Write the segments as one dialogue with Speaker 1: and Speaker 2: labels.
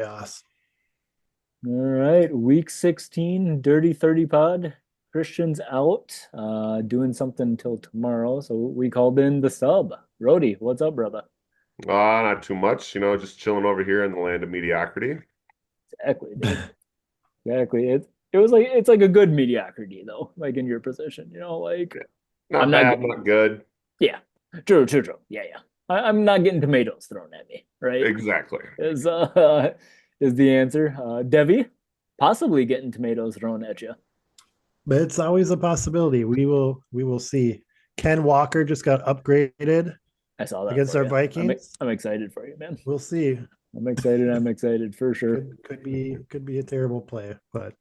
Speaker 1: chaos.
Speaker 2: All right, week 16, Dirty 30 pod. Christian's out, doing something until tomorrow. So we called in the sub. Rody, what's up, brother?
Speaker 3: Not too much, just chilling over here in the land of mediocrity.
Speaker 2: Exactly, dude. Exactly. It's like a good mediocrity though, like in your position, like I'm
Speaker 3: Not
Speaker 2: not
Speaker 3: bad, not good.
Speaker 2: yeah. True. Yeah. I'm not getting tomatoes thrown at me, right?
Speaker 3: Exactly.
Speaker 2: Is uh is the answer. Devi, possibly getting tomatoes thrown at you.
Speaker 1: But it's always a possibility. We will see. Ken Walker just got upgraded
Speaker 2: I saw that
Speaker 1: against
Speaker 2: for
Speaker 1: our
Speaker 2: you. I'm
Speaker 1: Vikings.
Speaker 2: I'm excited for you, man.
Speaker 1: We'll see.
Speaker 2: I'm excited. I'm excited for sure.
Speaker 1: Could be a terrible play, but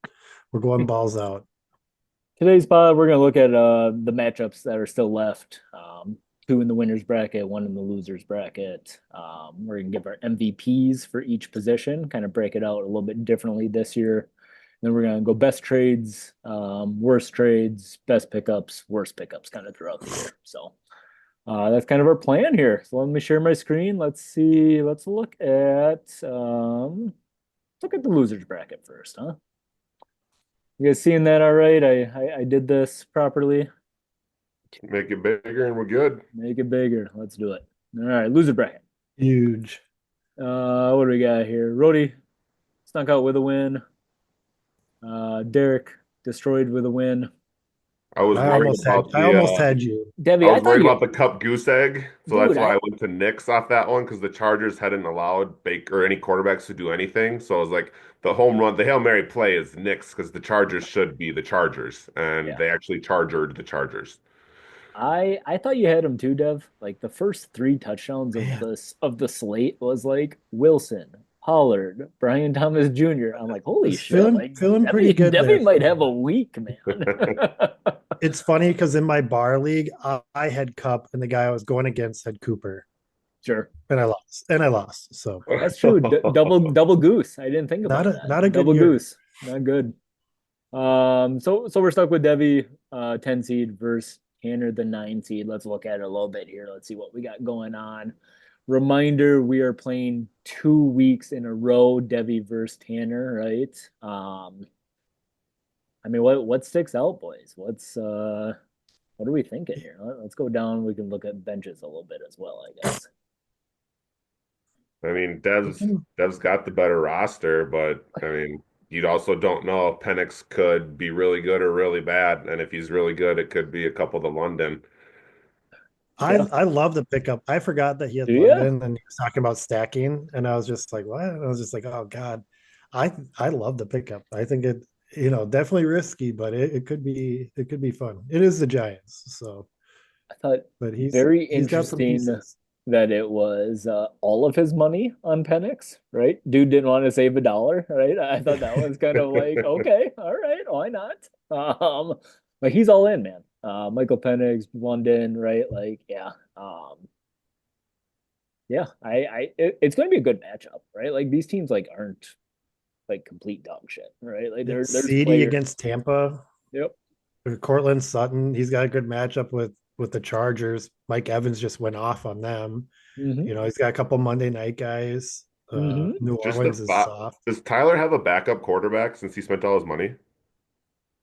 Speaker 1: we're going balls out.
Speaker 2: Today's pod, we're gonna look at the matchups that are still left. Two in the winners bracket, one in the losers bracket. We're gonna give our MVPs for each position, kind of break it out a little bit differently this year. Then we're gonna go best trades, worst trades, best pickups, worst pickups, kind of throughout the year. So that's kind of our plan here. So let me share my screen. Let's see. Let's look at the losers bracket first, huh? You guys seeing that all right? I did this properly.
Speaker 3: Make it bigger and we're good.
Speaker 2: Make it bigger. Let's do it. All right, loser bracket.
Speaker 1: Huge.
Speaker 2: What do we got here? Rody stunk out with a win. Derek destroyed with a win.
Speaker 3: I was worried about
Speaker 1: I
Speaker 3: the
Speaker 1: almost had you.
Speaker 3: I
Speaker 2: Debbie, I
Speaker 3: was
Speaker 2: thought
Speaker 3: worried
Speaker 2: you,
Speaker 3: about the cup goose egg, so
Speaker 2: dude,
Speaker 3: that's why
Speaker 2: I
Speaker 3: I went to Knicks off that one because the Chargers hadn't allowed Baker or any quarterbacks to do anything. So I was like, the home run, the Hail Mary play is Knicks because the Chargers should be the Chargers, and
Speaker 2: yeah.
Speaker 3: they actually chargered the Chargers.
Speaker 2: I thought you had him too, Dev. Like the first three touchdowns of
Speaker 1: Man,
Speaker 2: the slate was like Wilson, Pollard, Brian Thomas Jr. I'm like, holy
Speaker 1: was
Speaker 2: shit!
Speaker 1: feeling
Speaker 2: Like
Speaker 1: feeling pretty
Speaker 2: Debbie
Speaker 1: good
Speaker 2: Debbie
Speaker 1: there
Speaker 2: might
Speaker 1: for a
Speaker 2: have a
Speaker 1: bit.
Speaker 2: week, man.
Speaker 1: It's funny because in my bar league, I had Cup and the guy I was going against had Cooper,
Speaker 2: Sure.
Speaker 1: and I lost. And I lost. So
Speaker 2: That's true. Double goose. I didn't think
Speaker 1: not
Speaker 2: about
Speaker 1: a
Speaker 2: that.
Speaker 1: not a good
Speaker 2: Double
Speaker 1: year.
Speaker 2: goose. Not good. So we're stuck with Devi, 10 seed versus Tanner, the 9 seed. Let's look at it a little bit here. Let's see what we got going on. Reminder, we are playing 2 weeks in a row, Devi versus Tanner, right? I mean, what sticks out, boys? What are we thinking here? Let's go down. We can look at benches a little bit as well, I guess.
Speaker 3: I mean, Dev's got the better roster, but I mean, you also don't know if Penix could be really good or really bad, and if he's really good, it could be a couple to London.
Speaker 2: Yeah.
Speaker 1: I love the pickup. I forgot that he
Speaker 2: Do
Speaker 1: had
Speaker 2: you?
Speaker 1: London and he was talking about stacking, and I was just like, what? And I was just like, oh God. I love the pickup. I think it, definitely risky, but it could be fun. It is the Giants, so
Speaker 2: I thought
Speaker 1: but
Speaker 2: very
Speaker 1: he's got some
Speaker 2: interesting
Speaker 1: pieces.
Speaker 2: that it was all of his money on Penix, right? Dude didn't want to save a dollar, right? I thought that was kind of like, okay, all right, why not? But he's all in, man. Michael Penix, London, right? Like, yeah, yeah. It's going to be a good matchup, right? Like these teams like aren't like complete dog shit, right? Like there's
Speaker 1: CD
Speaker 2: player.
Speaker 1: against Tampa.
Speaker 2: Yep.
Speaker 1: Cortland Sutton, he's got a good matchup with the Chargers. Mike Evans just went off on them.
Speaker 2: Mm-hmm.
Speaker 1: He's got a couple Monday night guys.
Speaker 2: Mm-hmm.
Speaker 1: New
Speaker 3: Just a
Speaker 1: Orleans is
Speaker 3: thought.
Speaker 1: soft.
Speaker 3: Does Tyler have a backup quarterback since he spent all his money?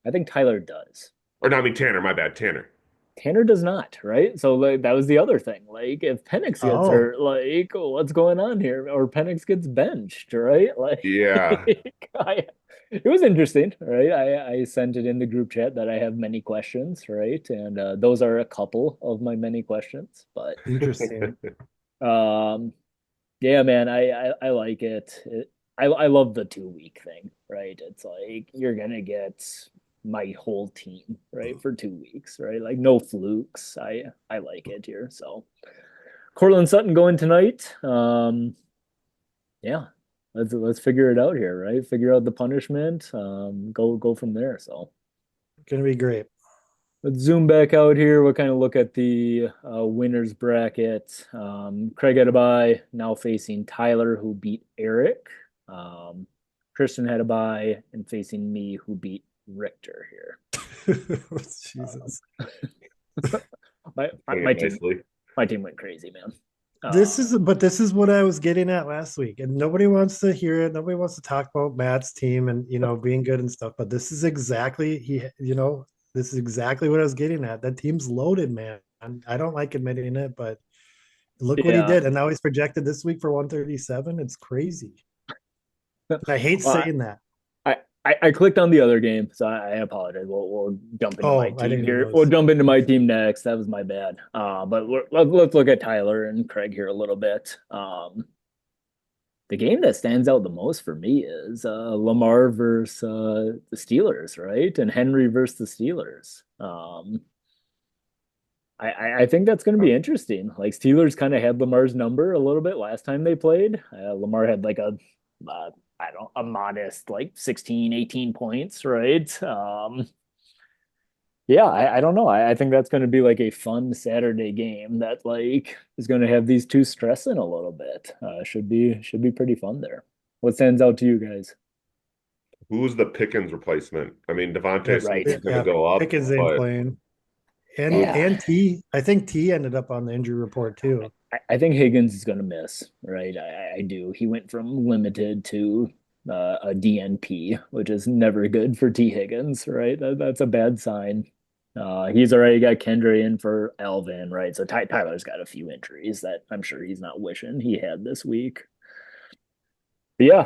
Speaker 2: I think Tyler does.
Speaker 3: Or no, I mean Tanner, my bad, Tanner.
Speaker 2: Tanner does not, right? So like that was the other thing. Like if Penix gets
Speaker 1: Oh,
Speaker 2: hurt, like what's going on here? Or Penix gets benched, right? Like
Speaker 3: Yeah.
Speaker 2: it was interesting, right? I sent it in the group chat that I have many questions, right? And those are a couple of my many questions. But
Speaker 1: interesting.
Speaker 2: um, yeah, man, I like it. I love the 2 week thing, right? It's like you're gonna get my whole team, right, for 2 weeks, right? Like no flukes. I like it here. So Cortland Sutton going tonight. Yeah, let's figure it out here, right? Figure out the punishment. Go from there. So
Speaker 1: Gonna be great.
Speaker 2: let's zoom back out here. We'll kind of look at the winners bracket. Craig had a bye, now facing Tyler, who beat Eric. Um, Christian had a bye and facing me, who beat Richter here. Um,
Speaker 1: Jesus.
Speaker 2: my, my
Speaker 3: Putting
Speaker 2: my
Speaker 3: it
Speaker 2: team
Speaker 3: nicely.
Speaker 2: my team went crazy, man.
Speaker 1: This is what I was getting at last week, and nobody wants to hear it. Nobody wants to talk about Matt's team and being good and stuff. But this is exactly this is exactly what I was getting at. That team's loaded, man. And I don't like admitting it, but look what he
Speaker 2: Yeah.
Speaker 1: did, and now he's projected this week for 137. It's crazy. And I hate
Speaker 2: Well,
Speaker 1: saying that.
Speaker 2: I clicked on the other game, so I apologize. We'll jump into my
Speaker 1: Oh, I
Speaker 2: team
Speaker 1: didn't even
Speaker 2: here. We'll
Speaker 1: notice.
Speaker 2: jump into my team next. That was my bad. But let's look at Tyler and Craig here a little bit. The game that stands out the most for me is Lamar versus the Steelers, right? And Henry versus the Steelers. I think that's going to be interesting. Like Steelers kind of had Lamar's number a little bit last time they played. Lamar had like I don't a modest like 16, 18 points, right? Yeah, I don't know. I think that's going to be like a fun Saturday game that like is going to have these two stressing a little bit. Should be pretty fun there. What stands out to you guys?
Speaker 3: Who's the Pickens replacement? I mean, Devontae Smith
Speaker 2: Right.
Speaker 3: is going to
Speaker 1: Yeah,
Speaker 3: go up,
Speaker 1: Pickens ain't
Speaker 3: but
Speaker 1: playing, and
Speaker 2: Yeah.
Speaker 1: and T. I think T ended up on the injury report too.
Speaker 2: I think Higgins is going to miss, right? I do. He went from limited to a DNP, which is never good for T. Higgins, right? That's a bad sign. He's already got Kendra in for Alvin, right? So Tyler's got a few injuries that I'm sure he's not wishing he had this week. But yeah,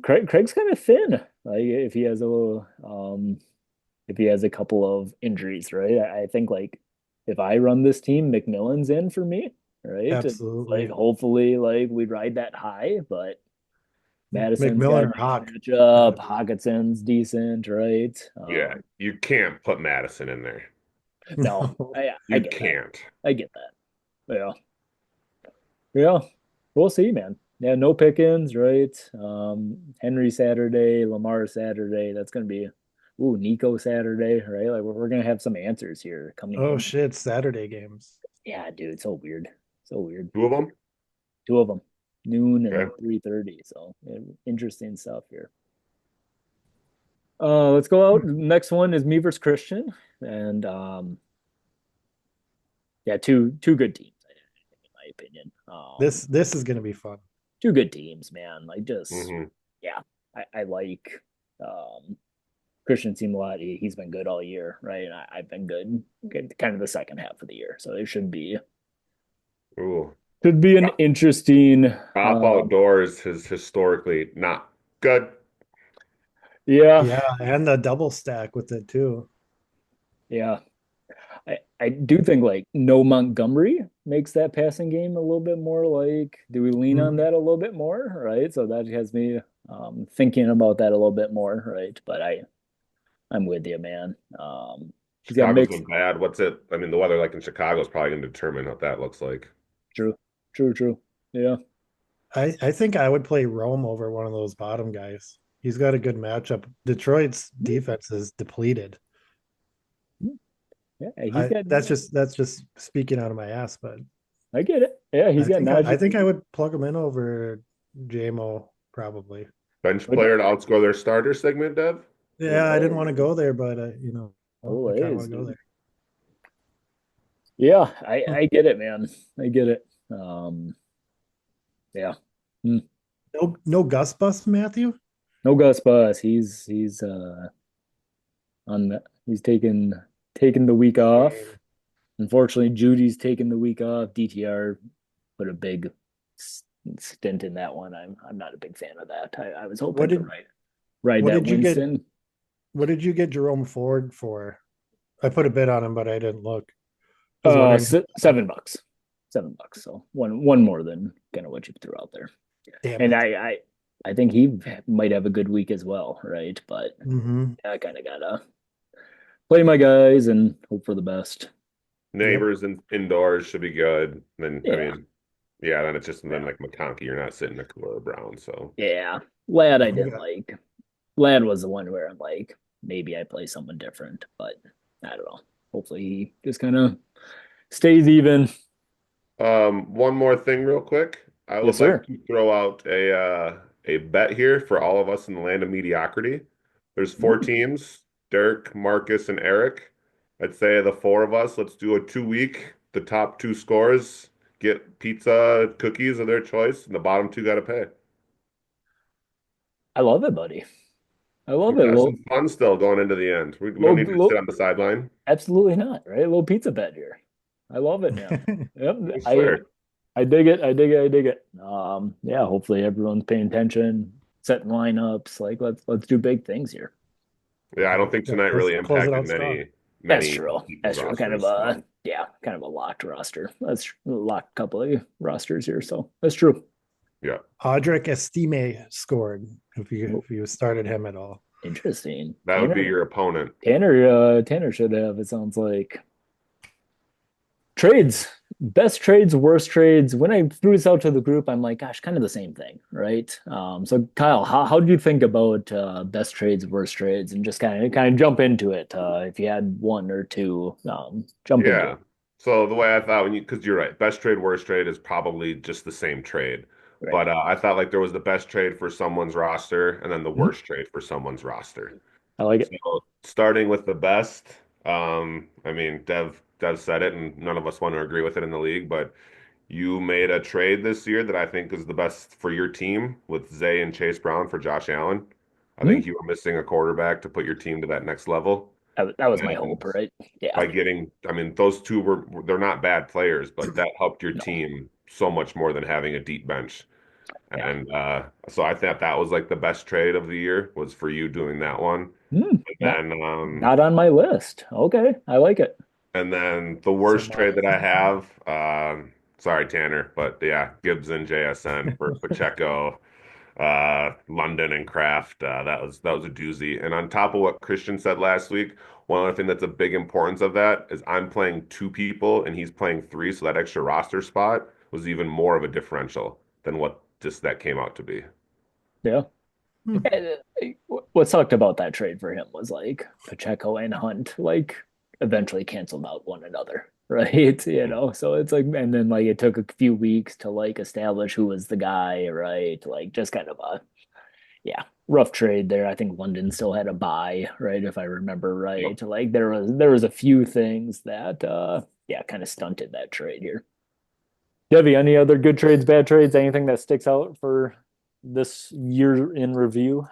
Speaker 2: Craig's kind of thin. Like if he has a little, if he has a couple of injuries, right? I think like if I run this team, McMillan's in for me, right? And, like
Speaker 1: Absolutely.
Speaker 2: hopefully like we ride that high, but Madison's got
Speaker 1: McMillan
Speaker 2: a
Speaker 1: or
Speaker 2: nice
Speaker 1: Hawk.
Speaker 2: matchup.
Speaker 1: Gotta be.
Speaker 2: Hawkinson's decent, right?
Speaker 3: yeah, you can't put Madison in there.
Speaker 2: No,
Speaker 1: No.
Speaker 2: I
Speaker 3: You
Speaker 2: get that.
Speaker 3: can't.
Speaker 2: I get that. Yeah, yeah. We'll see, man. Yeah, no Pickens, right? Henry Saturday, Lamar Saturday. That's gonna be, ooh, Nico Saturday, right? Like we're gonna have some answers here coming
Speaker 1: Oh
Speaker 2: in.
Speaker 1: shit, Saturday games.
Speaker 2: Yeah, dude, so weird. So weird.
Speaker 3: Two of them?
Speaker 2: Two of them, noon and
Speaker 3: Okay.
Speaker 2: 3:30. So yeah, interesting stuff here. Let's go out. Next one is me versus Christian. And yeah, two good teams, in my opinion.
Speaker 1: This is gonna be fun.
Speaker 2: Two good teams, man. Like just
Speaker 3: Hmm.
Speaker 2: yeah, I like Christian team a lot. He's been good all year, right? And I've been good kind of the second half of the year. So it
Speaker 3: Ooh.
Speaker 2: should be an interesting
Speaker 3: Off outdoors is historically not good.
Speaker 2: yeah,
Speaker 1: Yeah, and the double stack with it too.
Speaker 2: yeah. I do think like no Montgomery makes that passing game a little bit more like, do we lean on
Speaker 1: Mhm.
Speaker 2: that a little bit more? Right. So that has me thinking about that a little bit more, right? But I'm with you, man. He's got
Speaker 3: Chicago's
Speaker 2: mixed
Speaker 3: been bad. What's it? I mean, the weather like in Chicago is probably going to determine what that looks like.
Speaker 2: true, true. Yeah.
Speaker 1: I think I would play Rome over one of those bottom guys. He's got a good matchup. Detroit's defense is depleted.
Speaker 2: Yeah, he's
Speaker 1: I
Speaker 2: got
Speaker 1: that's just speaking out of my ass, but
Speaker 2: I get it. Yeah, he's got
Speaker 1: I
Speaker 2: Najee.
Speaker 1: think I would plug him in over JMO probably.
Speaker 3: Bench
Speaker 2: But
Speaker 3: player to outscore their starter segment, Dev?
Speaker 1: Yeah, I didn't want to go there, but
Speaker 2: oh,
Speaker 1: I
Speaker 2: it
Speaker 1: kind of
Speaker 2: is,
Speaker 1: want to go
Speaker 2: dude.
Speaker 1: there.
Speaker 2: Yeah, I get it, man. I get it. Yeah. Hmm.
Speaker 1: No Gus Bus, Matthew.
Speaker 2: No Gus Bus. He's on he's taking the week off.
Speaker 1: Shame.
Speaker 2: Unfortunately, Judy's taking the week off. DTR put a big stint in that one. I'm not a big fan of that. I was
Speaker 1: What
Speaker 2: hoping to
Speaker 1: did
Speaker 2: ride
Speaker 1: what
Speaker 2: that
Speaker 1: did you get?
Speaker 2: Winston.
Speaker 1: What did you get Jerome Ford for? I put a bid on him, but I didn't look. I was wondering.
Speaker 2: $7. $7. So one more than kind of what you threw out there.
Speaker 1: Damn
Speaker 2: And
Speaker 1: it.
Speaker 2: I think he might have a good week as well, right? But
Speaker 1: Mm-hmm.
Speaker 2: I kind of gotta play my guys and hope for the best.
Speaker 1: Yep.
Speaker 3: Neighbors and indoors should be good. Then, I
Speaker 2: Yeah,
Speaker 3: mean, yeah, then it's just then
Speaker 2: yeah,
Speaker 3: like McConkey, you're not sitting next to Laura Brown. So,
Speaker 2: yeah. Lad, I
Speaker 1: We
Speaker 2: didn't
Speaker 1: got
Speaker 2: like. Lad was the one where I'm like, maybe I play someone different, but I don't know. Hopefully he just kind of stays even.
Speaker 3: one more thing, real quick. I
Speaker 2: Yes,
Speaker 3: would like
Speaker 2: sir.
Speaker 3: to throw out a bet here for all of us in the land of mediocrity. There's four
Speaker 2: Ooh,
Speaker 3: teams: Dirk, Marcus, and Eric. I'd say the four of us, let's do a 2 week, the top two scores get pizza, cookies of their choice, and the bottom two got to pay.
Speaker 2: I love it, buddy. I love
Speaker 3: We
Speaker 2: it.
Speaker 3: got some fun still going into the end. We don't need to sit
Speaker 2: Little,
Speaker 3: on the sideline.
Speaker 2: absolutely not, right? A little pizza bet here. I love it, man. Yep.
Speaker 3: Yes, sir.
Speaker 2: I dig it. I dig it. I dig it. Yeah, hopefully everyone's paying attention, setting lineups. Like let's do big things here.
Speaker 3: Yeah, I don't think
Speaker 1: Yeah,
Speaker 3: tonight
Speaker 1: let's
Speaker 3: really
Speaker 1: close it
Speaker 3: impacted
Speaker 1: out strong.
Speaker 2: That's
Speaker 3: many
Speaker 2: true.
Speaker 3: people's
Speaker 2: That's true. Kind of
Speaker 3: rosters. So
Speaker 2: a yeah, kind of a locked roster. That's a locked couple of rosters here. So that's true.
Speaker 3: yeah,
Speaker 1: Audric Estime scored
Speaker 2: Oh,
Speaker 1: if you started him at all.
Speaker 2: interesting.
Speaker 3: that would be your opponent.
Speaker 2: Tanner should have, it sounds like. Trades, best trades, worst trades. When I threw this out to the group, I'm like, gosh, kind of the same thing, right? So Kyle, how do you think about best trades, worst trades, and just kind of jump into it? If you had one or two, jump into
Speaker 3: Yeah.
Speaker 2: it.
Speaker 3: So the way I thought because you're right, best trade, worst trade is probably just the same trade.
Speaker 2: Right.
Speaker 3: But I thought like there was the best trade for someone's roster and then the
Speaker 2: Mhm.
Speaker 3: worst trade for someone's roster.
Speaker 2: I like it.
Speaker 3: So starting with the best, I mean, Dev said it, and none of us want to agree with it in the league, but you made a trade this year that I think is the best for your team with Zay and Chase Brown for Josh Allen. I think
Speaker 2: Mhm.
Speaker 3: you were missing a quarterback to put your team to that next level.
Speaker 2: That was my
Speaker 3: And
Speaker 2: hope, right? Yeah.
Speaker 3: by getting, I mean, those two they're not bad players, but that helped your
Speaker 2: No.
Speaker 3: team so much more than having a deep bench.
Speaker 2: Yeah.
Speaker 3: And so I thought that was like the best trade of the year was for you doing that one.
Speaker 2: Not
Speaker 3: And
Speaker 2: not on my list. Okay. I like it.
Speaker 3: and then the worst trade
Speaker 1: Somewhat.
Speaker 3: that I have, sorry Tanner, but yeah, Gibbs and JSN for Pacheco, London and Kraft. That was a doozy. And on top of what Christian said last week, one other thing that's a big importance of that is I'm playing two people and he's playing three, so that extra roster spot was even more of a differential than what just that came out to be.
Speaker 2: Yeah.
Speaker 1: Hmm.
Speaker 2: What sucked about that trade for him was like Pacheco and Hunt like eventually canceled out one another, right? So it's like, and then like it took a few weeks to like establish who was the guy, right? Like just kind of a yeah, rough trade there. I think London still had a buy, right? If I remember
Speaker 3: Yep.
Speaker 2: right. Like there was a few things that yeah, kind of stunted that trade here. Debbie, any other good trades, bad trades, anything that sticks out for this year in review?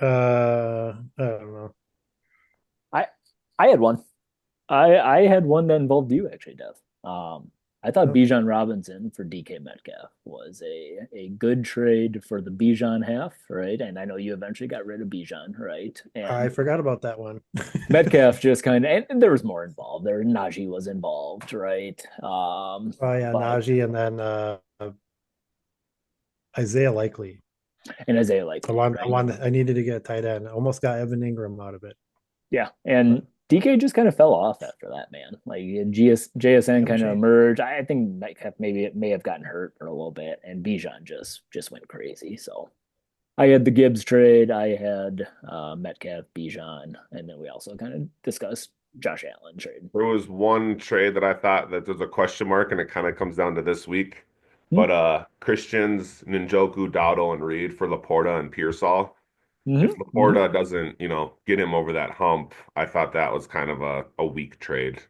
Speaker 1: I don't know.
Speaker 2: I I had one. I had one that involved you actually, Dev. I thought
Speaker 1: Oh,
Speaker 2: Bijan Robinson for DK Metcalf was a good trade for the Bijan half, right? And I know you eventually got rid of Bijan, right?
Speaker 1: I
Speaker 2: And
Speaker 1: forgot about that one.
Speaker 2: Metcalf just kind of, and there was more involved. There, Najee was involved, right?
Speaker 1: Oh yeah,
Speaker 2: But
Speaker 1: Najee and then Isaiah Likely.
Speaker 2: and Isaiah Likely, right?
Speaker 1: I needed to get a tight end. Almost got Evan Ingram out of it.
Speaker 2: Yeah,
Speaker 1: But
Speaker 2: and DK just kind of fell off after that, man. Like JSN
Speaker 1: haven't
Speaker 2: kind of
Speaker 1: changed.
Speaker 2: emerged. I think Metcalf maybe it may have gotten hurt for a little bit, and Bijan just went crazy. So I had the Gibbs trade, I had Metcalf, Bijan, and then we also kind of discussed Josh Allen trade.
Speaker 3: There was one trade that I thought that there's a question mark, and it kind of comes down to this week.
Speaker 2: Hmm.
Speaker 3: But Christians, Njoku, Dowdle, and Reed for Laporta and Pearsall. If
Speaker 2: Hmm. Hmm.
Speaker 3: Laporta doesn't, get him over that hump, I thought that was kind of a weak trade.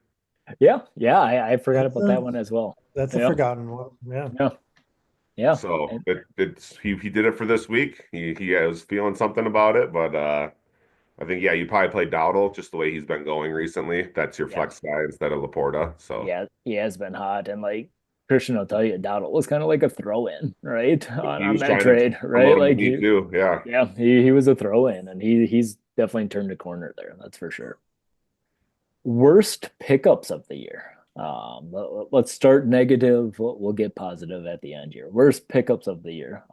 Speaker 2: Yeah, yeah, I forgot
Speaker 1: That's
Speaker 2: about that one as well.
Speaker 1: a
Speaker 2: Yeah,
Speaker 1: forgotten one. Yeah.
Speaker 2: yeah, yeah.
Speaker 3: So
Speaker 2: And
Speaker 3: he did it for this week. He was feeling something about it, but I think yeah, you probably play Dowdle just the way he's been going recently. That's your
Speaker 2: yeah,
Speaker 3: flex guy instead of Laporta. So
Speaker 2: yeah, he has been hot, and like Christian will tell you, Dowdle was kind of like a throw-in, right,
Speaker 3: he
Speaker 2: on
Speaker 3: was
Speaker 2: that
Speaker 3: trying to
Speaker 2: trade, right?
Speaker 3: promote him to
Speaker 2: Like
Speaker 3: me too. Yeah.
Speaker 2: yeah, he was a throw-in, and he's definitely turned a corner there. That's for sure. Worst pickups of the year. Let's start negative. We'll get positive at the end here. Worst pickups of the year.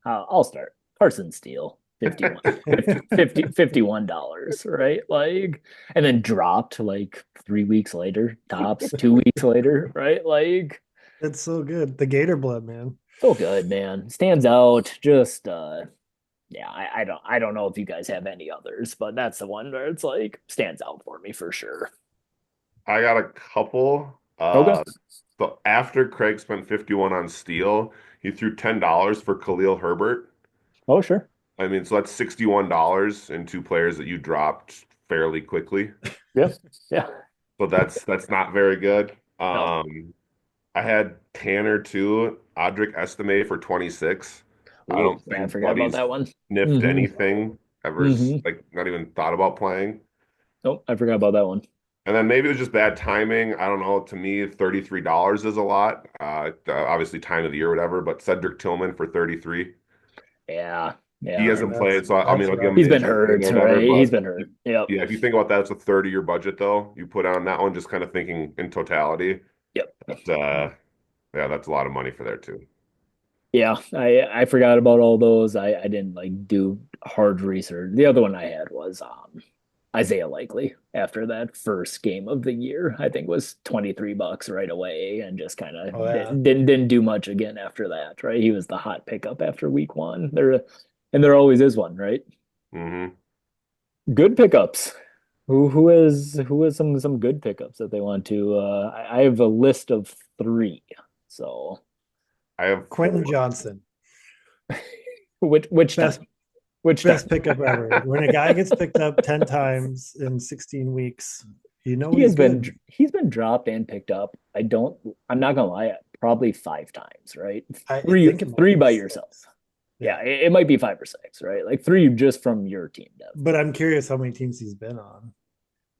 Speaker 2: I'll start. Carson Steele, 51, 51 dollars, right? Like, and then dropped like 3 weeks later, tops 2 weeks later, right? Like,
Speaker 1: It's so good. The Gator blood, man.
Speaker 2: so good, man. Stands out. Just yeah, I don't know if you guys have any others, but that's the one where it's like stands out for me for sure.
Speaker 3: I got a couple.
Speaker 2: Okay.
Speaker 3: So after Craig spent 51 on Steele, he threw $10 for Khalil Herbert.
Speaker 2: Oh, sure.
Speaker 3: I mean, so that's $61 in two players that you dropped fairly quickly.
Speaker 2: Yeah. Yeah.
Speaker 3: So that's not very good.
Speaker 2: No.
Speaker 3: Um, I had Tanner too, Audric Estime for 26. I
Speaker 2: Ooh,
Speaker 3: don't
Speaker 2: yeah, I
Speaker 3: think
Speaker 2: forgot about
Speaker 3: Buddy's
Speaker 2: that one.
Speaker 3: sniffed
Speaker 2: Hmm.
Speaker 3: anything ever,
Speaker 2: Hmm.
Speaker 3: like not even thought about playing.
Speaker 2: Oh, I forgot about that one.
Speaker 3: And then maybe it was just bad timing. I don't know. To me, $33 is a lot. Obviously, time of the year, whatever. But Cedric Tillman for 33.
Speaker 2: Yeah,
Speaker 3: He
Speaker 2: yeah.
Speaker 3: hasn't played, so I mean,
Speaker 1: That's
Speaker 3: I'll give him
Speaker 1: rough.
Speaker 2: He's
Speaker 3: the
Speaker 2: been
Speaker 3: injury grade
Speaker 2: hurt,
Speaker 3: or whatever.
Speaker 2: right? He's
Speaker 3: But
Speaker 2: been hurt. Yep.
Speaker 3: yeah, if you think about that, it's a third of your budget, though. You put on that one, just kind of thinking in totality.
Speaker 2: Yep.
Speaker 3: But yeah, that's a lot of money for there too.
Speaker 2: Yeah, I forgot about all those. I didn't like do hard research. The other one I had was Isaiah Likely after that first game of the year. I think was $23 right away and just kind of
Speaker 1: Oh yeah.
Speaker 2: didn't do much again after that, right? He was the hot pickup after week one. There always is one, right?
Speaker 3: Hmm.
Speaker 2: Good pickups. Who has some good pickups that they want to I have a list of three. So
Speaker 3: I have
Speaker 1: Quentin Johnson,
Speaker 2: which
Speaker 1: best
Speaker 2: time? Which time?
Speaker 1: best pickup ever. When a guy gets picked up 10 times in 16 weeks, you know
Speaker 2: He
Speaker 1: he's
Speaker 2: has been
Speaker 1: good.
Speaker 2: he's been dropped and picked up. I'm not gonna lie, probably five times, right?
Speaker 1: I
Speaker 2: Three
Speaker 1: think it might
Speaker 2: three
Speaker 1: be
Speaker 2: by yourself.
Speaker 1: six.
Speaker 2: Yeah,
Speaker 1: Yeah.
Speaker 2: it might be five or six, right? Like three just from your team, Dev.
Speaker 1: But I'm curious how many teams he's been on.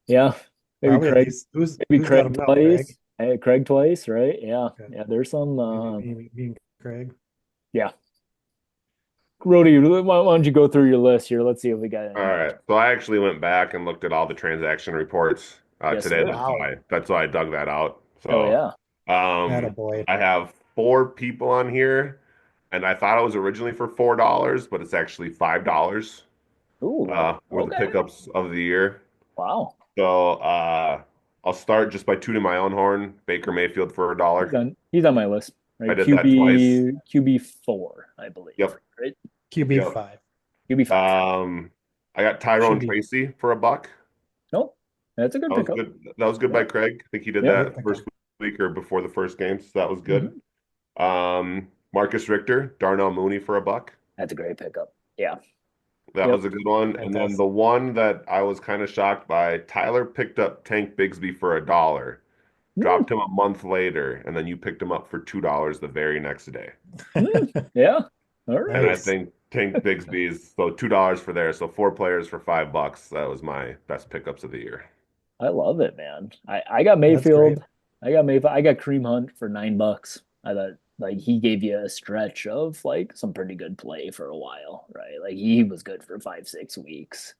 Speaker 2: Yeah, maybe
Speaker 1: Probably at
Speaker 2: Craig,
Speaker 1: least who's got
Speaker 2: Craig
Speaker 1: him now, Craig?
Speaker 2: twice. Craig twice, right? Yeah,
Speaker 1: Okay.
Speaker 2: yeah. There's some.
Speaker 1: Maybe me and Craig.
Speaker 2: Yeah, Rody, why don't you go through your list here? Let's see if we got
Speaker 3: All
Speaker 2: any
Speaker 3: right.
Speaker 2: match.
Speaker 3: So I actually went back and looked at all the transaction reports
Speaker 2: Yes,
Speaker 3: today.
Speaker 2: sir.
Speaker 1: Wow.
Speaker 3: That's why I dug that out.
Speaker 2: Hell
Speaker 3: So
Speaker 2: yeah.
Speaker 1: Attaboy.
Speaker 3: I have four people on here, and I thought it was originally for $4, but it's actually $5
Speaker 2: Ooh,
Speaker 3: were the
Speaker 2: okay.
Speaker 3: pickups of the year.
Speaker 2: Wow.
Speaker 3: So I'll start just by tooting my own horn. Baker Mayfield for a
Speaker 2: He's
Speaker 3: dollar.
Speaker 2: on he's on my list.
Speaker 3: I
Speaker 2: Right.
Speaker 3: did that twice.
Speaker 2: QB four, I believe.
Speaker 3: Yep.
Speaker 2: Right.
Speaker 1: QB
Speaker 3: Yep.
Speaker 1: five.
Speaker 2: QB five.
Speaker 3: I got
Speaker 1: Should
Speaker 3: Tyrone
Speaker 1: be.
Speaker 3: Tracy for a buck.
Speaker 2: Nope. That's a good
Speaker 3: That was
Speaker 2: pickup.
Speaker 3: good. That was good by
Speaker 2: Yep.
Speaker 3: Craig. I think he did
Speaker 2: Yep.
Speaker 1: Great
Speaker 3: that first
Speaker 1: pickup.
Speaker 3: week or before the first game, so that was good.
Speaker 2: Hmm.
Speaker 3: Marcus Richter, Darnell Mooney for a buck.
Speaker 2: That's a great pickup. Yeah.
Speaker 3: That
Speaker 2: Yep.
Speaker 3: was a good one. And then the
Speaker 1: Fantastic.
Speaker 3: one that I was kind of shocked by, Tyler picked up Tank Bigsby for a dollar,
Speaker 2: Mm,
Speaker 3: dropped him a month later, and then you picked him up for $2 the very next day.
Speaker 2: mm, yeah. All
Speaker 3: And I
Speaker 2: right.
Speaker 1: Nice.
Speaker 3: think Tank Bigsby's so $2 for there. So four players for $5. That was my best pickups of the year.
Speaker 2: I love it, man. I got
Speaker 1: That's great.
Speaker 2: Mayfield. I got Kareem Hunt for $9. I thought like he gave you a stretch of like some pretty good play for a while, right? Like he was good for 5, 6 weeks.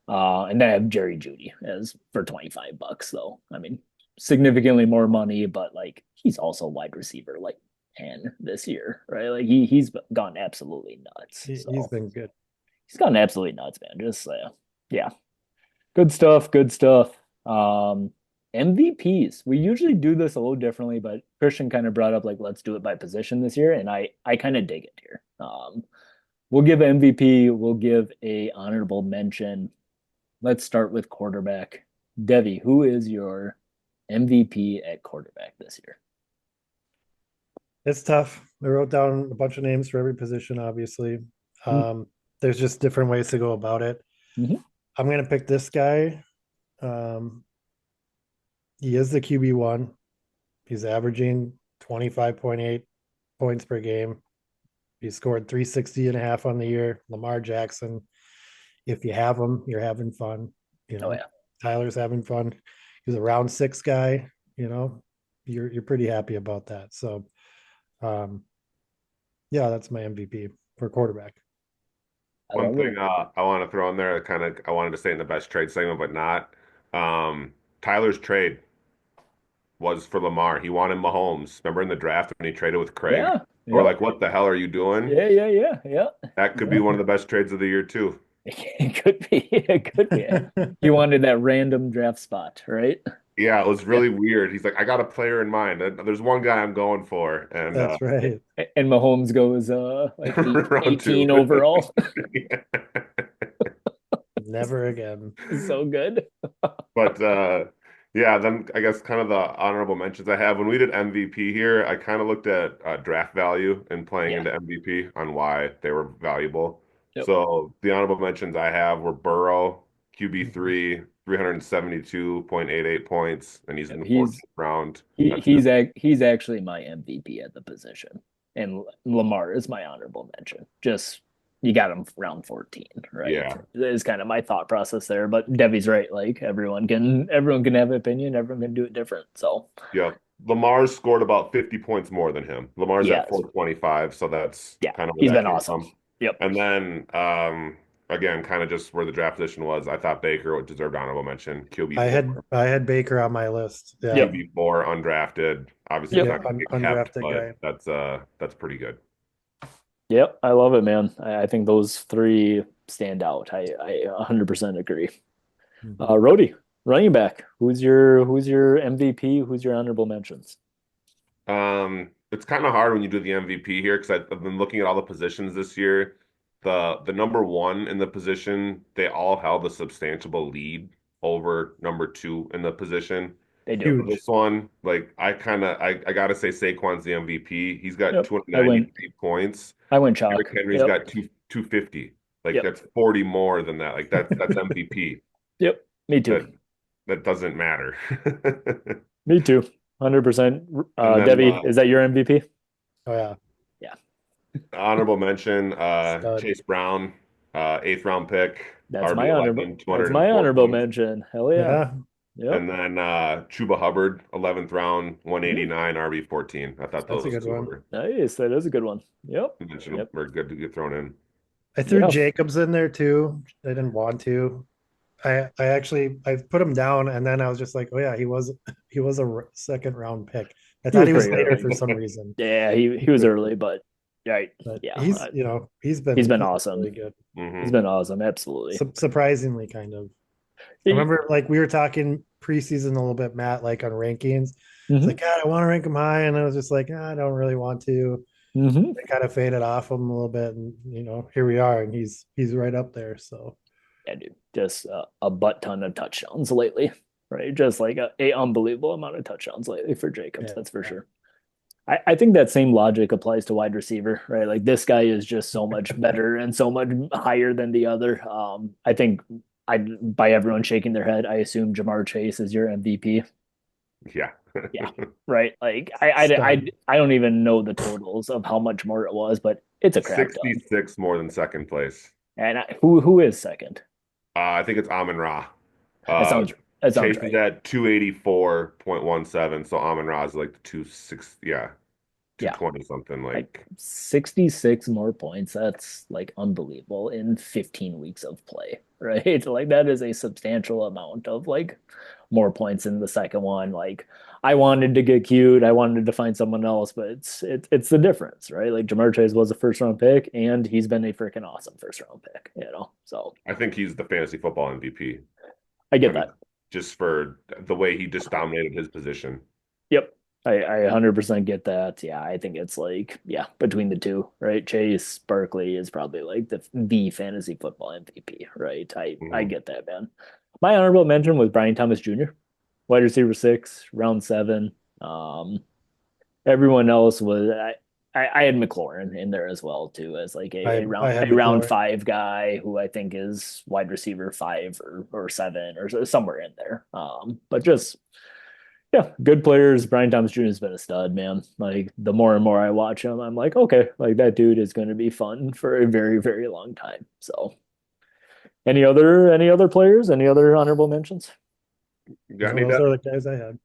Speaker 2: And then I have Jerry Judy as for $25 though. I mean, significantly more money, but like he's also wide receiver like 10 this year, right? Like he's gone absolutely nuts.
Speaker 1: He's
Speaker 2: So
Speaker 1: been good.
Speaker 2: he's gone absolutely nuts, man. Just yeah, good stuff. Good stuff. Um, MVPs. We usually do this a little differently, but Christian kind of brought up like let's do it by position this year, and I kind of dig it here. We'll give MVP. We'll give a honorable mention. Let's start with quarterback. Devi, who is your MVP at quarterback this year?
Speaker 1: It's tough. I wrote down a bunch of names for every position, obviously.
Speaker 2: Mm-hmm.
Speaker 1: Um, there's just different ways to go about it. I'm gonna pick this guy. Um, he is the QB1. He's averaging 25.8 points per game. He scored 360 and a half on the year. Lamar Jackson. If you have him, you're having fun. You
Speaker 2: Oh
Speaker 1: know,
Speaker 2: yeah,
Speaker 1: Tyler's having fun. He's a round six guy, you know, you're pretty happy about that. So um yeah, that's my MVP for quarterback.
Speaker 2: I
Speaker 3: One
Speaker 2: love
Speaker 3: thing
Speaker 2: it.
Speaker 3: I want to throw in there, kind of, I wanted to say in the best trade segment, but not. Tyler's trade was for Lamar. He wanted Mahomes. Remember in the draft when he traded with Craig?
Speaker 2: Yeah,
Speaker 3: We're
Speaker 2: yep,
Speaker 3: like, what the hell are you doing?
Speaker 2: yeah.
Speaker 3: That could be
Speaker 2: Yeah.
Speaker 3: one of the best trades of the year too.
Speaker 2: It could be. It could be. He wanted that random draft spot, right?
Speaker 3: Yeah, it was
Speaker 2: Yeah.
Speaker 3: really weird. He's like, I got a player in mind. There's one guy I'm going for, and
Speaker 1: That's right.
Speaker 2: And Mahomes goes like
Speaker 3: round
Speaker 2: 18
Speaker 3: two.
Speaker 2: overall.
Speaker 1: Never again.
Speaker 2: So good.
Speaker 3: But yeah, then I guess kind of the honorable mentions I have when we did MVP here, I kind of looked at draft value and playing
Speaker 2: Yeah.
Speaker 3: into MVP on why they were valuable.
Speaker 2: Yep.
Speaker 3: So the honorable mentions I have were Burrow,
Speaker 1: Mhm.
Speaker 3: QB3, 372.88 points, and he's in
Speaker 2: Yep,
Speaker 3: the 14th round. That's it.
Speaker 2: he's actually my MVP at the position, and Lamar is my honorable mention. Just you got him round 14, right?
Speaker 3: Yeah.
Speaker 2: Is kind of my thought process there. But Debbie's right. Like everyone can have an opinion. Everyone can do it different. So
Speaker 3: Yeah. Lamar's scored about 50 points more than him. Lamar's
Speaker 2: yeah,
Speaker 3: at 425, so that's
Speaker 2: yeah,
Speaker 3: kind of where
Speaker 2: he's
Speaker 3: that
Speaker 2: been
Speaker 3: came
Speaker 2: awesome.
Speaker 3: from.
Speaker 2: Yep.
Speaker 3: And then again, kind of just where the draft position was, I thought Baker deserved honorable mention. QB4.
Speaker 1: I had Baker on my list. Yeah.
Speaker 2: Yep.
Speaker 3: QB4 undrafted. Obviously he's
Speaker 2: Yep.
Speaker 3: not gonna get kept,
Speaker 1: Undrafted
Speaker 3: but
Speaker 1: guy.
Speaker 3: that's pretty good.
Speaker 2: Yep. I love it, man. I think those three stand out. I 100% agree.
Speaker 1: Mhm.
Speaker 2: Rody, running back. Who's your MVP? Who's your honorable mentions?
Speaker 3: It's kind of hard when you do the MVP here because I've been looking at all the positions this year. The number one in the position, they all held a substantial lead over number two in the position.
Speaker 2: They do.
Speaker 3: For
Speaker 1: Huge.
Speaker 3: this one, like I gotta say Saquon's the MVP. He's got
Speaker 2: Yep. I went
Speaker 3: 293 points.
Speaker 2: I went
Speaker 3: Derrick
Speaker 2: chalk.
Speaker 3: Henry's
Speaker 2: Yep.
Speaker 3: got 250. Like
Speaker 2: Yep.
Speaker 3: that's 40 more than that. Like that's MVP.
Speaker 2: Yep. Me too.
Speaker 3: That doesn't matter.
Speaker 2: Me too. 100%.
Speaker 3: And then
Speaker 2: Debbie, is that your MVP?
Speaker 1: Oh yeah.
Speaker 2: Yeah.
Speaker 3: honorable mention,
Speaker 1: Stud.
Speaker 3: Chase Brown, eighth round pick, RB 11,
Speaker 2: That's my
Speaker 3: 204
Speaker 2: honorable
Speaker 3: points.
Speaker 2: mention. Hell yeah.
Speaker 1: Yeah.
Speaker 2: Yep.
Speaker 3: And then Chuba Hubbard, 11th round,
Speaker 2: Mm,
Speaker 3: 189, RB 14. I thought
Speaker 1: That's a
Speaker 3: those
Speaker 1: good
Speaker 3: two
Speaker 1: one.
Speaker 3: were
Speaker 2: nice. That is a good one. Yep.
Speaker 3: mentioned
Speaker 2: Yep.
Speaker 3: were good to get thrown in.
Speaker 1: I threw
Speaker 2: Yeah.
Speaker 1: Jacobs in there too. I didn't want to. I actually I put him down and then I was just like, oh yeah, he was a second round pick. I
Speaker 2: He
Speaker 1: thought
Speaker 2: was
Speaker 1: he was
Speaker 2: pretty
Speaker 1: later
Speaker 2: early.
Speaker 1: for some reason.
Speaker 2: Yeah, he was early, but right.
Speaker 1: But
Speaker 2: Yeah.
Speaker 1: he's
Speaker 2: He's been
Speaker 1: he's been
Speaker 2: awesome.
Speaker 1: really good.
Speaker 2: He's
Speaker 3: Hmm.
Speaker 2: been awesome. Absolutely.
Speaker 1: Surprisingly kind of. I remember like we were talking preseason a little bit, Matt, like on rankings. It's
Speaker 2: Mm-hmm.
Speaker 1: like, God, I want to rank him high, and I was just like, "Ah, I don't really want to.
Speaker 2: Mm-hmm.
Speaker 1: I kind of faded off him a little bit, and here we are, and he's right up there. So
Speaker 2: Yeah, dude. Just a butt ton of touchdowns lately, right? Just like a unbelievable amount of touchdowns lately for Jacobs.
Speaker 1: yeah,
Speaker 2: That's for sure. I think that same logic applies to wide receiver, right? Like this guy is just so much better and so much higher than the other. I think by everyone shaking their head, I assume Jamar Chase is your MVP.
Speaker 3: Yeah.
Speaker 2: Yeah, right. Like
Speaker 1: stud.
Speaker 2: I don't even know the totals of how much more it was, but it's a crap ton.
Speaker 3: 66 more than second place.
Speaker 2: And who is second?
Speaker 3: I think it's Amon Ra.
Speaker 2: That
Speaker 3: Uh,
Speaker 2: sounds that sounds
Speaker 3: Chase is
Speaker 2: right.
Speaker 3: at 284.17, so Amon Ra is like the 26, yeah,
Speaker 2: Yeah,
Speaker 3: 220 something.
Speaker 2: like
Speaker 3: Like,
Speaker 2: 66 more points. That's like unbelievable in 15 weeks of play, right? Like that is a substantial amount of like more points in the second one. Like I wanted to get cute, I wanted to find someone else, but it's the difference, right? Like Jamar Chase was a first round pick, and he's been a freaking awesome first round pick, you know. So
Speaker 3: I think he's the fantasy football MVP.
Speaker 2: I
Speaker 3: I
Speaker 2: get
Speaker 3: mean,
Speaker 2: that.
Speaker 3: just for the way he just dominated his position.
Speaker 2: Yep. I 100% get that. Yeah, I think it's like, yeah, between the two, right? Chase Barkley is probably like the fantasy football MVP, right? I
Speaker 3: Hmm.
Speaker 2: get that, man. My honorable mention was Brian Thomas Jr., wide receiver 6, round 7. Um, Everyone else was I had McLaurin in there as well too as like
Speaker 1: I had
Speaker 2: a round
Speaker 1: McLaurin.
Speaker 2: 5 guy who I think is wide receiver 5 or 7 or somewhere in there. But just yeah, good players. Brian Thomas Jr. has been a stud, man. Like the more and more I watch him, I'm like, okay, like that dude is going to be fun for a very, very long time. So, any other players? Any other honorable mentions?
Speaker 3: You got
Speaker 1: No,
Speaker 3: any,
Speaker 1: those
Speaker 3: Deb?
Speaker 1: are the guys I had.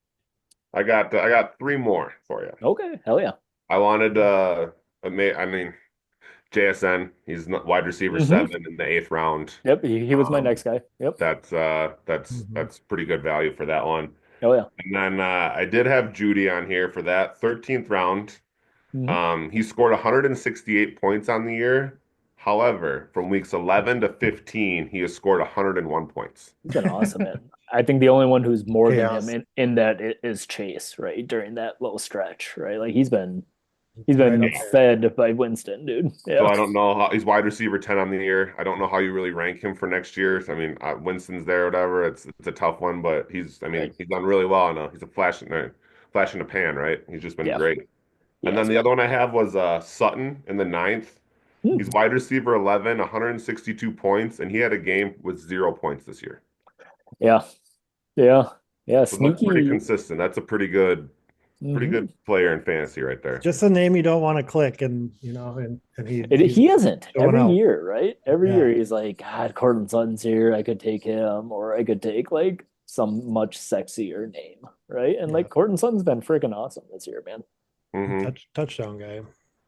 Speaker 3: I got three more for you.
Speaker 2: Okay, hell yeah.
Speaker 3: I wanted, I mean, JSN. He's wide receiver
Speaker 2: Hmm.
Speaker 3: 7 in the eighth round.
Speaker 2: Yep, he was my
Speaker 3: Um,
Speaker 2: next guy. Yep.
Speaker 1: Mhm.
Speaker 3: that's pretty good value for that one.
Speaker 2: Oh yeah.
Speaker 3: And then I did have Judy on here for that 13th round.
Speaker 2: Hmm.
Speaker 3: He scored 168 points on the year. However, from weeks 11 to 15, he has scored 101 points.
Speaker 2: He's been awesome, man. I think the only one who's more than him
Speaker 1: Chaos.
Speaker 2: in that is Chase, right? During that little stretch, right? Like he's
Speaker 1: Right
Speaker 2: been
Speaker 1: up
Speaker 3: Yeah.
Speaker 1: there.
Speaker 2: fed by Winston, dude.
Speaker 3: So
Speaker 2: Yeah.
Speaker 3: I don't know how he's wide receiver 10 on the year. I don't know how you really rank him for next year. I mean, Winston's there, whatever. It's a tough one, but I
Speaker 2: Right.
Speaker 3: mean, he's done really well. I know he's a flash in the pan, right? He's just been
Speaker 2: Yeah.
Speaker 3: great.
Speaker 2: He
Speaker 3: And then
Speaker 2: has
Speaker 3: the other
Speaker 2: been.
Speaker 3: one I have was Sutton in the ninth.
Speaker 2: Hmm.
Speaker 3: He's wide receiver 11, 162 points, and he had a game with 0 points this year.
Speaker 2: Yeah. Yeah. Yeah.
Speaker 3: But looks pretty
Speaker 2: Sneaky.
Speaker 3: consistent. That's a pretty good
Speaker 2: Hmm.
Speaker 3: player in fantasy right there.
Speaker 1: Just a name you don't want to click, and he's
Speaker 2: He hasn't
Speaker 1: showing
Speaker 2: every
Speaker 1: out.
Speaker 2: year, right? Every
Speaker 1: Yeah,
Speaker 2: year he's like, God, Cortland Sutton's here. I could take him, or I could take like some much sexier name, right? And
Speaker 1: yeah.
Speaker 2: like Cortland Sutton's been freaking awesome this year, man.
Speaker 3: Hmm.
Speaker 1: Touchdown guy.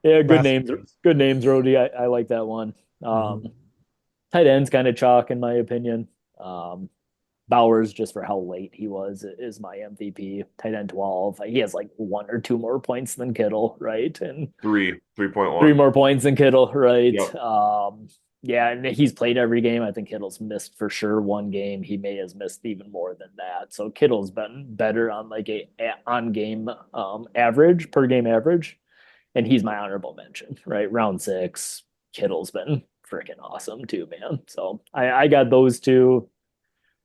Speaker 2: Yeah, good
Speaker 1: Last
Speaker 2: names.
Speaker 1: year was.
Speaker 2: Good names, Rody. I like that one.
Speaker 1: Mhm.
Speaker 2: Tight end's kind of chalk in my opinion. Um, Bowers, just for how late he was, is my MVP. Tight end 12. He has like one or two more points than Kittle, right? And three
Speaker 3: 3.1.
Speaker 2: more points than Kittle, right?
Speaker 3: Yep.
Speaker 2: Yeah, and he's played every game. I think Kittle's missed for sure one game. He may have missed even more than that. So Kittle's been better on like a on game average, per game average, and he's my honorable mention, right? Round 6, Kittle's been freaking awesome too, man. So I got those two.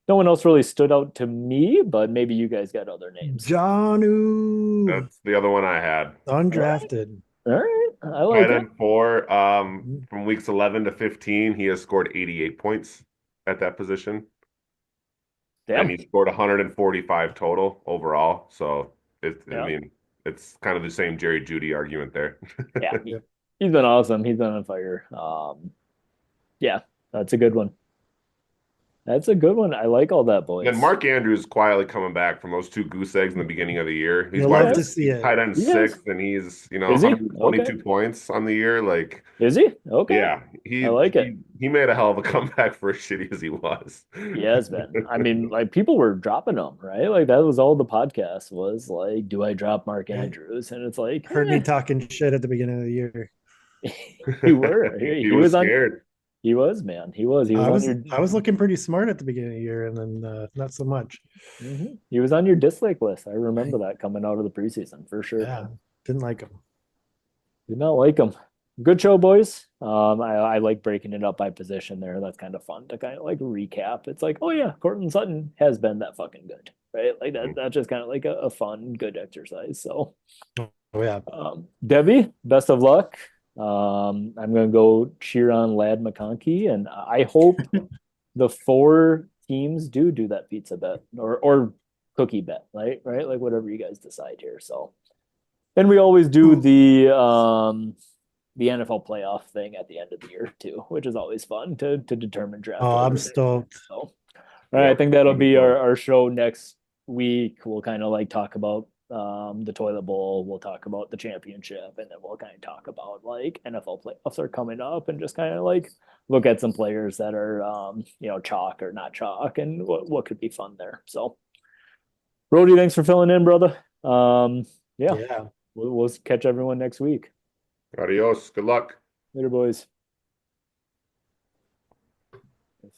Speaker 2: No one else really stood out to me, but maybe you guys got other names.
Speaker 1: Johnu,
Speaker 3: That's the other one I had.
Speaker 2: All right,
Speaker 1: undrafted.
Speaker 2: all right, I like
Speaker 3: Tight
Speaker 2: it.
Speaker 3: end 4,
Speaker 1: Mhm.
Speaker 3: from weeks 11 to 15, he has scored 88 points at that position. And
Speaker 2: Damn,
Speaker 3: he scored 145 total overall. So I
Speaker 2: yeah,
Speaker 3: mean, it's kind of the same Jerry Judy argument there.
Speaker 2: yeah.
Speaker 1: Yep.
Speaker 2: He's been awesome. He's been on fire. Yeah, that's a good one. That's a good one. I like all that,
Speaker 3: And
Speaker 2: boys.
Speaker 3: Mark Andrews quietly coming back from those two goose eggs in the beginning of the year. He's
Speaker 1: You
Speaker 2: He
Speaker 3: wide
Speaker 1: love to
Speaker 2: has.
Speaker 1: see it.
Speaker 3: tight end
Speaker 2: He has.
Speaker 3: 6, and he's
Speaker 2: Is he? Okay.
Speaker 3: 122 points on the year. Like,
Speaker 2: Is he? Okay.
Speaker 3: yeah,
Speaker 2: I like it.
Speaker 3: he made a hell of a comeback for as shitty as he was.
Speaker 2: He has been. I mean, like people were dropping him, right? Like that was all the podcast was like, do I drop Mark
Speaker 1: Yeah.
Speaker 2: Andrews? And it's like,
Speaker 1: Heard me talking shit at the beginning of the year.
Speaker 2: you were.
Speaker 3: He
Speaker 2: He
Speaker 3: was
Speaker 2: was on.
Speaker 3: scared.
Speaker 2: He was, man. He was. He was
Speaker 1: I
Speaker 2: on
Speaker 1: was
Speaker 2: your.
Speaker 1: I was looking pretty smart at the beginning of the year, and then not so much.
Speaker 2: He was on your dislike list. I remember that coming out of the preseason for sure,
Speaker 1: Yeah,
Speaker 2: man.
Speaker 1: didn't like him.
Speaker 2: Did not like him. Good show, boys. I like breaking it up by position there. That's kind of fun to kind of like recap. It's like, oh yeah, Cortland Sutton has been that fucking good, right? Like that. That's just kind of like a fun, good exercise. So,
Speaker 1: Oh yeah,
Speaker 2: Debbie, best of luck. I'm gonna go cheer on Lad McConkey, and I hope the 4 teams do that pizza bet or cookie bet, right? Right, like whatever you guys decide here. So, and we always do the NFL playoff thing at the end of the year too, which is always fun to determine draft
Speaker 1: oh, I'm
Speaker 2: order.
Speaker 1: stoked.
Speaker 2: So, all right, I
Speaker 3: Yep.
Speaker 2: think that'll
Speaker 3: That'd be
Speaker 2: be
Speaker 3: fun.
Speaker 2: our show next week. We'll kind of like talk about the toilet bowl. We'll talk about the championship, and then we'll kind of talk about like NFL playoffs are coming up, and just kind of like look at some players that are chalk or not chalk, and what could be fun there. So, Brody, thanks for filling in, brother. Yeah,
Speaker 1: Yeah.
Speaker 2: we'll catch everyone next week.
Speaker 3: Adios. Good luck.
Speaker 2: Later, boys.